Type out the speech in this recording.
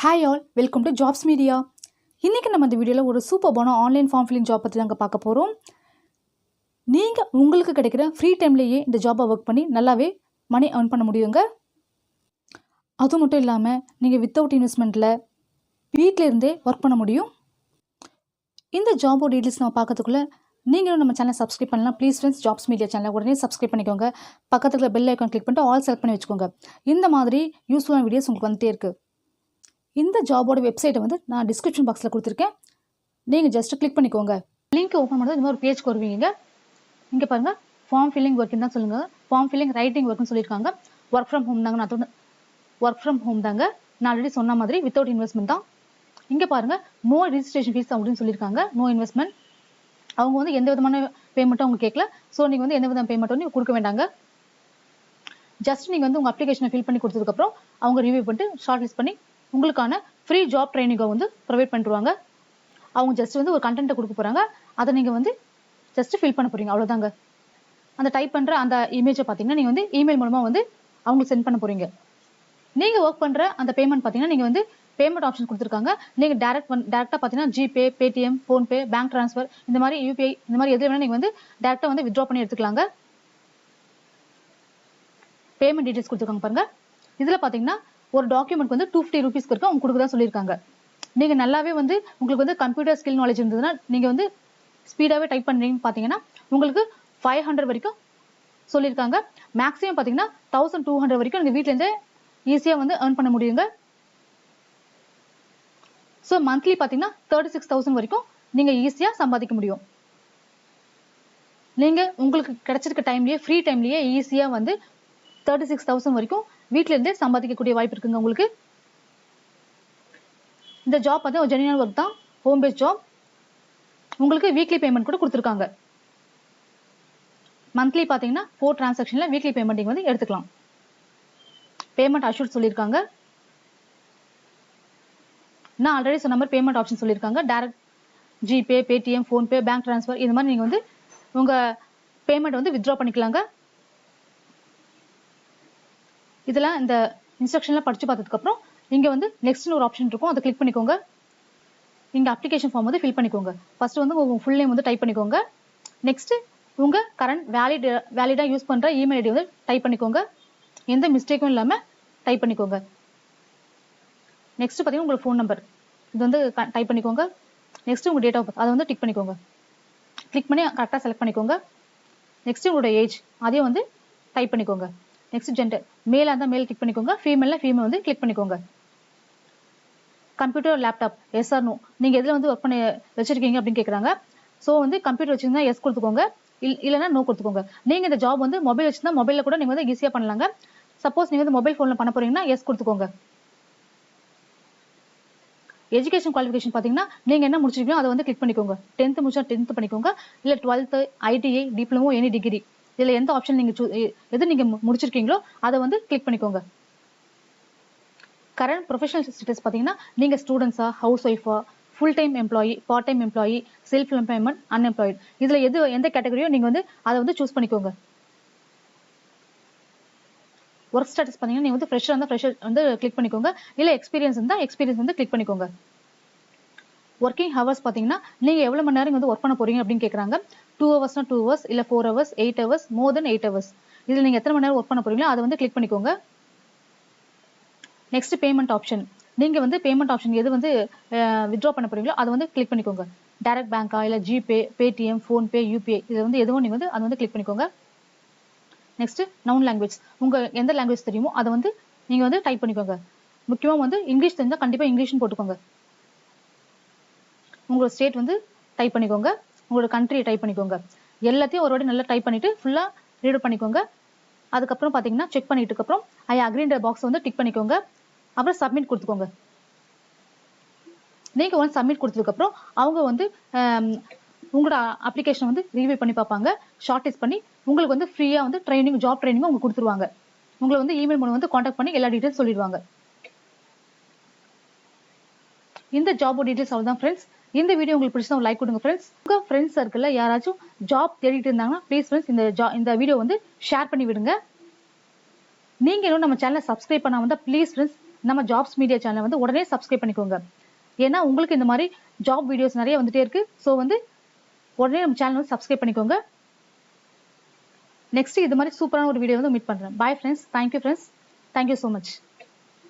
Hi all, welcome to jobs media. இன்றைக்கி நம்ம இந்த வீடியோவில் ஒரு சூப்பர்பான ஆன்லைன் ஃபார்ம் ஃபில்லிங் ஜாப் பற்றி தாங்க பார்க்க போகிறோம். நீங்கள் உங்களுக்கு கிடைக்கிற ஃப்ரீ டைம்லேயே இந்த ஜாப்பை ஒர்க் பண்ணி நல்லாவே மணி ஏர்ன் பண்ண முடியுங்க. அது மட்டும் இல்லாமல் நீங்கள் வித்தவுட் இன்வெஸ்ட்மெண்ட்டில் வீட்டில் இருந்தே ஒர்க் பண்ண முடியும். இந்த ஜாபோட டீட்டெயில்ஸ் நம்ம பார்க்கறதுக்குள்ளே நீங்களும் நம்ம சேனலை சப்ஸ்கிரைப் பண்ணலாம். ப்ளீஸ் ஃப்ரெண்ட்ஸ், ஜாப்ஸ் மீடியா சேனலை உடனே சப்ஸ்கிரைப் பண்ணிக்கோங்க. பக்கத்தில் பெல் ஐக்கான் கிளிக் பண்ணிட்டு ஆல் செலக்ட் பண்ணி வச்சுக்கோங்க. இந்த மாதிரி யூஸ்ஃபுல்லான வீடியோஸ் உங்களுக்கு வந்துட்டே இருக்குது. இந்த ஜாபோட வெப்சைட்டை வந்து நான் டிஸ்கிரிப்ஷன் பாக்ஸில் கொடுத்துருக்கேன். நீங்கள் ஜஸ்ட்டு கிளிக் பண்ணிக்கோங்க. லிங்க் ஓப்பன் பண்ணுறது இந்த மாதிரி ஒரு பேஜ்க்கு வருவீங்க. இங்கே பாருங்கள், ஃபார்ம் ஃபில்லிங் ஒர்க்குன்னு தான் சொல்லுங்கள். ஃபார்ம் ஃபில்லிங் ரைட்டிங் ஒர்க்குன்னு சொல்லியிருக்காங்க. ஒர்க் ஃப்ரம் ஹோம் தாங்க. நான் ஒர்க் ஃப்ரம் ஹோம் தாங்க. நான் ஆல்ரெடி சொன்ன மாதிரி வித்தவுட் இன்வெஸ்ட்மெண்ட் தான். இங்கே பாருங்கள், நோ ரிஜிஸ்ட்ரேஷன் ஃபீஸ் அப்படின்னு சொல்லியிருக்காங்க. No investment. அவங்க வந்து எந்த விதமான பேமெண்ட்டும் அவங்க கேட்கல. ஸோ நீங்கள் வந்து எந்த விதமான பேமெண்ட் வந்து கொடுக்க வேண்டாங்க. ஜஸ்ட் நீங்கள் வந்து உங்கள் அப்ளிகேஷனை ஃபில் பண்ணி கொடுத்ததுக்கப்புறம் அவங்க ரிவ்யூ பண்ணிட்டு ஷார்ட் லிஸ்ட் பண்ணி உங்களுக்கான ஃப்ரீ ஜாப் ட்ரைனிங்கை வந்து ப்ரொவைட் பண்ணிடுவாங்க. அவங்க ஜஸ்ட் வந்து ஒரு கண்டென்ட்டை கொடுக்க போகிறாங்க. அதை நீங்கள் வந்து ஜஸ்ட் ஃபில் பண்ண போகிறீங்க, அவ்வளோதாங்க. அந்த டைப் பண்ணுற அந்த இமேஜை பார்த்தீங்கன்னா நீங்கள் வந்து இமெயில் மூலமாக வந்து அவங்களுக்கு சென்ட் பண்ண போகிறீங்க. நீங்கள் ஒர்க் பண்ணுற அந்த பேமெண்ட் பார்த்தீங்கன்னா நீங்கள் வந்து பேமெண்ட் ஆப்ஷன் கொடுத்துருக்காங்க. நீங்கள் டேரெக்டாக பார்த்தீங்கன்னா GPay, Paytm, PhonePe, bank transfer, இந்த மாதிரி யூபிஐ, இந்த மாதிரி எது வேணால் நீங்கள் வந்து டேரெக்டாக வந்து வித்ட்ரா பண்ணி எடுத்துக்கலாங்க. பேமெண்ட் டீட்டெயில்ஸ் கொடுத்துருக்காங்க பாருங்கள். இதில் பார்த்தீங்கன்னா ஒரு டாக்குமெண்ட் வந்து 250 ரூபீஸ்க்கு இருக்கு, அவங்க கொடுக்க தான் சொல்லியிருக்காங்க. நீங்கள் நல்லாவே வந்து உங்களுக்கு வந்து கம்ப்யூட்டர் ஸ்கில் நாலேஜ் இருந்ததுன்னா நீங்கள் வந்து ஸ்பீடாகவே டைப் பண்ணுறீங்கன்னு பார்த்தீங்கன்னா உங்களுக்கு 500 வரைக்கும் சொல்லியிருக்காங்க. மேக்ஸிமம் பார்த்தீங்கன்னா 1200 வரைக்கும் நீங்கள் வீட்டிலேருந்தே ஈஸியாக வந்து ஏர்ன் பண்ண முடியுங்க. ஸோ மந்த்லி பார்த்தீங்கன்னா 36,000 வரைக்கும் நீங்கள் ஈஸியாக சம்பாதிக்க முடியும். நீங்கள் உங்களுக்கு கிடைச்சிருக்க டைம்லேயே ஃப்ரீ டைம்லேயே ஈஸியாக வந்து 36,000 வரைக்கும் வீட்டிலேருந்தே சம்பாதிக்கக்கூடிய வாய்ப்பு இருக்குங்க உங்களுக்கு. இந்த ஜாப் வந்து ஒரு ஜென்யூன் ஒர்க் தான், ஹோம் பேஸ்ட் ஜாப். உங்களுக்கு வீக்லி பேமெண்ட் கூட கொடுத்துருக்காங்க. மந்த்லி பார்த்தீங்கன்னா 4 டிரான்சாக்ஷனில் வீக்லி பேமெண்ட் வந்து எடுத்துக்கலாம். பேமெண்ட் அஷ்யூர்ட் சொல்லியிருக்காங்க. நான் ஆல்ரெடி சொன்ன மாதிரி பேமெண்ட் ஆப்ஷன் சொல்லியிருக்காங்க. Direct GPay, Paytm, PhonePe, bank transfer, இந்த மாதிரி நீங்கள் வந்து உங்கள் பேமெண்ட் வந்து வித்ட்ரா பண்ணிக்கலாங்க. இதெல்லாம் இந்த இன்ஸ்ட்ரக்ஷன்லாம் படித்து பார்த்ததுக்கப்புறம் இங்கே வந்து நெக்ஸ்ட்னு ஒரு ஆப்ஷன் இருக்கும், அதை கிளிக் பண்ணிக்கோங்க. இங்கே அப்ளிகேஷன் ஃபார்ம் வந்து ஃபில் பண்ணிக்கோங்க. ஃபர்ஸ்ட் வந்து உங்கள் ஃபுல் நேம் வந்து டைப் பண்ணிக்கோங்க. நெக்ஸ்ட்டு உங்கள் கரண்ட் வேலிடாக யூஸ் பண்ணுற இமெயில் ஐடி வந்து டைப் பண்ணிக்கோங்க. எந்த மிஸ்டேக்கும் இல்லாமல் டைப் பண்ணிக்கோங்க. நெக்ஸ்ட்டு பார்த்தீங்கன்னா உங்களோட ஃபோன் நம்பர் இது வந்து டைப் பண்ணிக்கோங்க. நெக்ஸ்ட்டு உங்கள் டேட் ஆஃப் பர்த் அதை வந்து டிக் பண்ணிக்கோங்க. கிளிக் பண்ணி கரெக்டாக செலக்ட் பண்ணிக்கோங்க. நெக்ஸ்ட்டு உங்களோட ஏஜ் அதையும் வந்து டைப் பண்ணிக்கோங்க. நெக்ஸ்ட் ஜெண்டர், மேலாக இருந்தால் மேல் கிளிக் பண்ணிக்கோங்க, ஃபீமேலில் ஃபீமேல் வந்து கிளிக் பண்ணிக்கோங்க. Computer, laptop, yes or no, நீங்கள் எதில் வந்து ஒர்க் பண்ணி வச்சுருக்கீங்க அப்படின்னு கேட்குறாங்க. ஸோ வந்து கம்ப்யூட்டர் வச்சுருந்தா எஸ் கொடுத்துக்கோங்க, இல்லைனா நோ கொடுத்துக்கோங்க. நீங்கள் இந்த ஜாப் வந்து மொபைல் வச்சுருந்தா மொபைலில் கூட நீங்கள் வந்து ஈஸியாக பண்ணலாங்க. சப்போஸ் நீங்கள் வந்து மொபைல் ஃபோனில் பண்ண போகிறீங்கன்னா எஸ் கொடுத்துக்கோங்க. எஜுகேஷன் குவாலிஃபிகேஷன் பார்த்தீங்கன்னா நீங்கள் என்ன முடிச்சிருக்கீங்களோ அதை வந்து கிளிக் பண்ணிக்கோங்க. 10th முடிச்சா 10th பண்ணிக்கோங்க, இல்லை 12th, ITI, diploma, any degree, இதில் எந்த ஆப்ஷன் நீங்கள் எது நீங்கள் முடிச்சிருக்கீங்களோ அதை வந்து கிளிக் பண்ணிக்கோங்க. கரண்ட் ப்ரொஃபஷனல் ஸ்டேட்டஸ் பார்த்தீங்கன்னா நீங்கள் ஸ்டூடெண்ட்ஸா, ஹவுஸ் ஒய்ஃபா, full time employee, part time employee, self employment, unemployed, இதில் எந்த கேட்டகரியோ நீங்கள் வந்து அதை வந்து சூஸ் பண்ணிக்கோங்க. ஒர்க் ஸ்டேட்டஸ் பார்த்தீங்கன்னா நீங்கள் வந்து ஃப்ரெஷர் இருந்தால் ஃப்ரெஷர் வந்து கிளிக் பண்ணிக்கோங்க, இல்லை எக்ஸ்பீரியன்ஸ் இருந்தால் எக்ஸ்பீரியன்ஸ் வந்து கிளிக் பண்ணிக்கோங்க. ஒர்க்கிங் ஹவர்ஸ் பார்த்தீங்கன்னா நீங்கள் எவ்வளோ மணி நேரம் வந்து ஒர்க் பண்ண போறீங்க அப்படின்னு கேட்குறாங்க. 2 ஹவர்ஸ்னா 2 ஹவர்ஸ், இல்லை 4 ஹவர்ஸ், 8 ஹவர்ஸ், மோர் தென் 8 ஹவர்ஸ், இதில் நீங்கள் எத்தனை மணி நேரம் ஒர்க் பண்ண போறீங்களோ அதை வந்து கிளிக் பண்ணிக்கோங்க. நெக்ஸ்ட் பேமெண்ட் ஆப்ஷன், நீங்கள் வந்து பேமெண்ட் ஆப்ஷன் எது வந்து வித்ட்ரா பண்ண போறீங்களோ அதை வந்து கிளிக் பண்ணிக்கோங்க. டைரக்ட் பேங்கா, இல்லை ஜிபே, பேடிஎம், ஃபோன்பே, யூபிஐ, இதில் வந்து எதுவும் நீங்கள் வந்து அதை வந்து கிளிக் பண்ணிக்கோங்க. நெக்ஸ்ட் நவுன் லாங்குவேஜ், உங்கள் எந்த லாங்குவேஜ் தெரியுமோ அதை வந்து நீங்கள் வந்து டைப் பண்ணிக்கோங்க. முக்கியமாக வந்து இங்கிலீஷ் தெரிஞ்சால் கண்டிப்பாக இங்கிலீஷ்னு போட்டுக்கோங்க. உங்களோட ஸ்டேட் வந்து டைப் பண்ணிக்கோங்க, உங்களோட கண்ட்ரியை டைப் பண்ணிக்கோங்க. எல்லாத்தையும் ஒரு வாட்டி நல்லா டைப் பண்ணிவிட்டு ஃபுல்லாக ரீட் பண்ணிக்கோங்க. அதுக்கப்புறம் பார்த்தீங்கன்னா செக் பண்ணிட்டு அப்புறம் ஐ அக்ரின்ற பாக்ஸ் வந்து டிக் பண்ணிக்கோங்க. அப்புறம் சப்மிட் கொடுத்துக்கோங்க. நீங்கள் வந்து சப்மிட் கொடுத்ததுக்கப்புறம் அவங்க வந்து உங்களோட அப்ளிகேஷன் வந்து ரிவ்யூ பண்ணி பார்ப்பாங்க. ஷார்ட் லிஸ்ட் பண்ணி உங்களுக்கு வந்து ஃப்ரீயாக வந்து ட்ரைனிங், ஜாப் ட்ரைனிங் அவங்க கொடுத்துருவாங்க. உங்களை வந்து இமெயில் மூலம் வந்து காண்டாக்ட் பண்ணி எல்லா டீட்டெயில்ஸ் சொல்லிடுவாங்க. இந்த ஜாப் டீட்டெயில்ஸ் அவ்வளோதான் ஃப்ரெண்ட்ஸ். இந்த வீடியோ உங்களுக்கு பிடிச்சா லைக் கொடுங்க ஃப்ரெண்ட்ஸ். உங்கள் ஃப்ரெண்ட்ஸ் சர்க்கிளில் யாராச்சும் ஜாப் தேடிட்டு இருந்தாங்கன்னா ப்ளீஸ் ஃப்ரெண்ட்ஸ் இந்த வீடியோ வந்து ஷேர் பண்ணி விடுங்க. நீங்கள் இன்னும் நம்ம சேனலை சப்ஸ்கிரைப் பண்ணாமல் இருந்தால் ப்ளீஸ் ஃப்ரெண்ட்ஸ் நம்ம ஜாப்ஸ் மீடியா சேனலை வந்து உடனே சப்ஸ்கிரைப் பண்ணிக்கோங்க. ஏன்னா உங்களுக்கு இந்த மாதிரி ஜாப் வீடியோஸ் நிறைய வந்துட்டே இருக்கு. ஸோ வந்து உடனே நம்ம சேனல் வந்து சப்ஸ்கிரைப் பண்ணிக்கோங்க. நெக்ஸ்ட் இது மாதிரி சூப்பரான ஒரு வீடியோ வந்து மீட் பண்றேன். Bye friends. Thank you friends. Thank you so much.